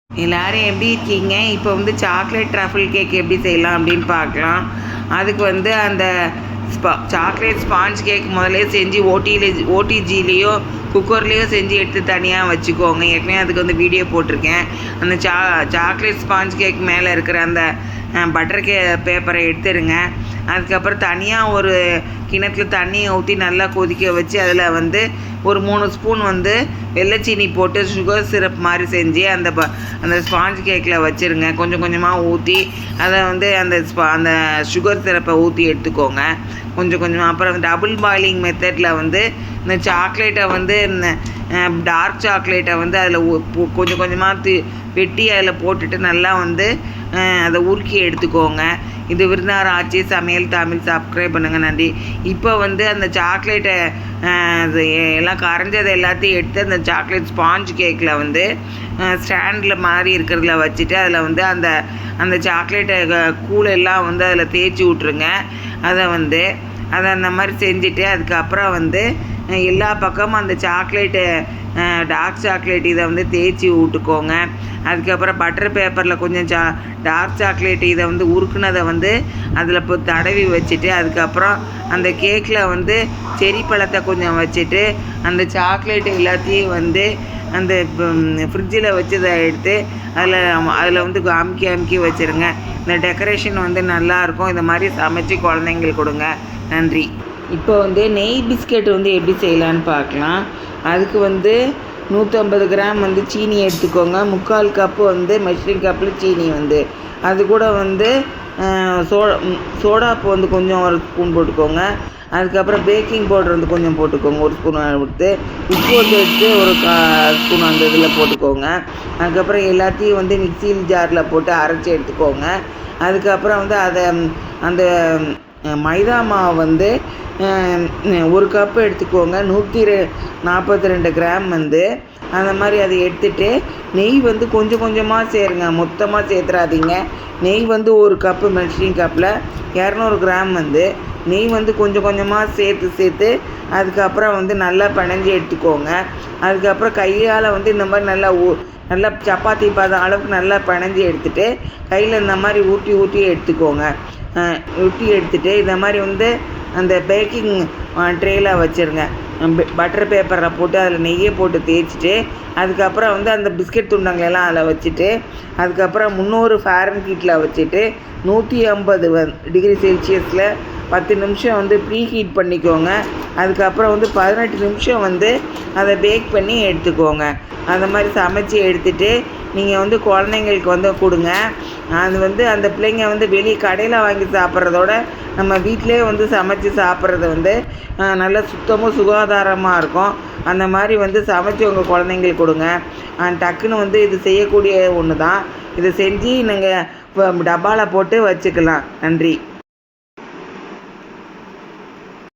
எல்லோரும் எப்படி இருக்கீங்க? இப்போ வந்து சாக்லேட் ட்ரஃபிள் கேக் எப்படி செய்யலாம் அப்படின்னு பார்க்கலாம். அதுக்கு வந்து அந்த சாக்லேட் ஸ்பாஞ்ச் கேக் முதல்ல செஞ்சு ஓடிஜிலேயோ குக்கர்லேயோ செஞ்சு எடுத்து தனியாக வச்சுக்கோங்க. ஏற்கனவே அதுக்கு வந்து வீடியோ போட்டிருக்கேன். அந்த சாக்லேட் ஸ்பாஞ்ச் கேக் மேலே இருக்கிற அந்த பட்டர் பேப்பரை எடுத்துருங்க. அதுக்கப்புறம் தனியாக ஒரு கிணத்துல தண்ணியை ஊற்றி நல்லா கொதிக்க வச்சு அதில் வந்து ஒரு 3 ஸ்பூன் வந்து வெள்ளைச்சீனி போட்டு சுகர் சிரப் மாதிரி செஞ்சு அந்த ஸ்பாஞ்ச் கேக்கில் வச்சுருங்க. கொஞ்சம் கொஞ்சமாக ஊற்றி அதை வந்து அந்த சுகர் சிரப்பை ஊற்றி எடுத்துக்கோங்க கொஞ்சம் கொஞ்சமாக. அப்புறம் டபுள் பாயிலிங் மெத்தடில் வந்து இந்த சாக்லேட்டை வந்து டார்க் சாக்லேட்டை வந்து அதில் கொஞ்சம் கொஞ்சமாக வெட்டி அதில் போட்டுட்டு நல்லா வந்து அதை உருக்கி எடுத்துக்கோங்க. இது விருந்தார் ஆட்சி சமையல் தமிழ் சப்ஸ்கிரைப் பண்ணுங்கள். நன்றி. இப்போ வந்து அந்த சாக்லேட்டை எல்லாம் கரைஞ்சதை எல்லாத்தையும் எடுத்து அந்த சாக்லேட் ஸ்பாஞ்ச் கேக்கில் வந்து ஸ்டாண்டில் மாதிரி இருக்கிறதுல வச்சுட்டு அதில் வந்து அந்த சாக்லேட்டை கூழெல்லாம் வந்து அதில் தேய்ச்சி விட்ருங்க. அதை அந்த மாதிரி செஞ்சுட்டு அதுக்கப்புறம் வந்து எல்லா பக்கமும் அந்த சாக்லேட்டு டார்க் சாக்லேட் இதை வந்து தேய்ச்சி விட்டுக்கோங்க. அதுக்கப்புறம் பட்டர் பேப்பரில் கொஞ்சம் டார்க் சாக்லேட் இதை வந்து உருக்குனதை வந்து அதில் இப்போ தடவி வச்சுட்டு அதுக்கப்புறம் அந்த கேக்கில் வந்து செரி பழத்தை கொஞ்சம் வச்சுட்டு அந்த எல்லாத்தையும் வந்து அந்த ஃப்ரிட்ஜில் வச்சதை எடுத்து அதில் வந்து அமுக்கி வச்சுருங்க. இந்த டெக்கரேஷன் வந்து நல்லாயிருக்கும். இந்த மாதிரி சமைச்சு குழந்தைங்களுக்கு கொடுங்க. நன்றி. இப்போ வந்து நெய் பிஸ்கெட் வந்து எப்படி செய்யலான்னு பார்க்கலாம். அதுக்கு வந்து 150 கிராம் வந்து சீனி எடுத்துக்கோங்க. 3/4 கப்பு வந்து மெஷரிங் கப்பில் சீனி வந்து அது கூட வந்து சோடாப்பு வந்து கொஞ்சம் 1 ஸ்பூன் போட்டுக்கோங்க. அதுக்கப்புறம் பேக்கிங் பவுடர் வந்து கொஞ்சம் போட்டுக்கோங்க 1 ஸ்பூன் எடுத்து. உப்பு வந்து எடுத்து 1 ஸ்பூன் அந்த இதில் போட்டுக்கோங்க. அதுக்கப்புறம் எல்லாத்தையும் வந்து மிக்சியில் ஜாரில் போட்டு அரைச்சி எடுத்துக்கோங்க. அதுக்கப்புறம் வந்து அந்த மைதா மாவு வந்து 1 கப்பு எடுத்துக்கோங்க. 142 கிராம் வந்து அந்த மாதிரி அதை எடுத்துகிட்டு நெய் வந்து கொஞ்சம் கொஞ்சமாக சேருங்க, மொத்தமாக சேர்த்துறாதீங்க. நெய் வந்து 1 கப்பு மெஷரிங் கப்பில் 200 கிராம் வந்து நெய் வந்து கொஞ்சம் கொஞ்சமாக சேர்த்து அதுக்கப்புறம் வந்து நல்லா பிணைஞ்சி எடுத்துக்கோங்க. அதுக்கப்புறம் கையால் வந்து இந்த மாதிரி நல்லா சப்பாத்தி பதம் அளவுக்கு நல்லா பிணைஞ்சி எடுத்துகிட்டு கையில் இந்த மாதிரி ஊட்டி எடுத்துக்கோங்க. ஊட்டி எடுத்துகிட்டு இந்த மாதிரி வந்து அந்த பேக்கிங் ட்ரேயில் வச்சுருங்க. பட்டர் பேப்பரில் போட்டு அதில் நெய்யை போட்டு தேய்ச்சிட்டு அதுக்கப்புறம் வந்து அந்த பிஸ்கெட் துண்டங்களெல்லாம் அதில் வச்சுட்டு அதுக்கப்புறம் 300 ஃபாரன்ஹீட்டில் வச்சுட்டு 150 டிகிரி செல்சியஸில் 10 நிமிஷம் வந்து ப்ரீ ஹீட் பண்ணிக்கோங்க. அதுக்கப்புறம் வந்து 18 நிமிஷம் வந்து அதை பேக் பண்ணி எடுத்துக்கோங்க. அந்த மாதிரி சமைச்சி எடுத்துகிட்டு நீங்கள் வந்து குழந்தைங்களுக்கு வந்து கொடுங்க. அது வந்து அந்த பிள்ளைங்க வந்து வெளியே கடையில் வாங்கி சாப்பிட்றதோட நம்ம வீட்டிலே வந்து சமைச்சி சாப்பிட்றது வந்து நல்லா சுத்தமாக சுகாதாரமாக இருக்கும். அந்த மாதிரி வந்து சமைச்சி உங்கள் குழந்தைங்களுக்கு கொடுங்க. டக்குன்னு வந்து இது செய்யக்கூடிய ஒன்று தான். இதை செஞ்சு நீங்கள் டப்பாவில் போட்டு வச்சுக்கலாம். நன்றி.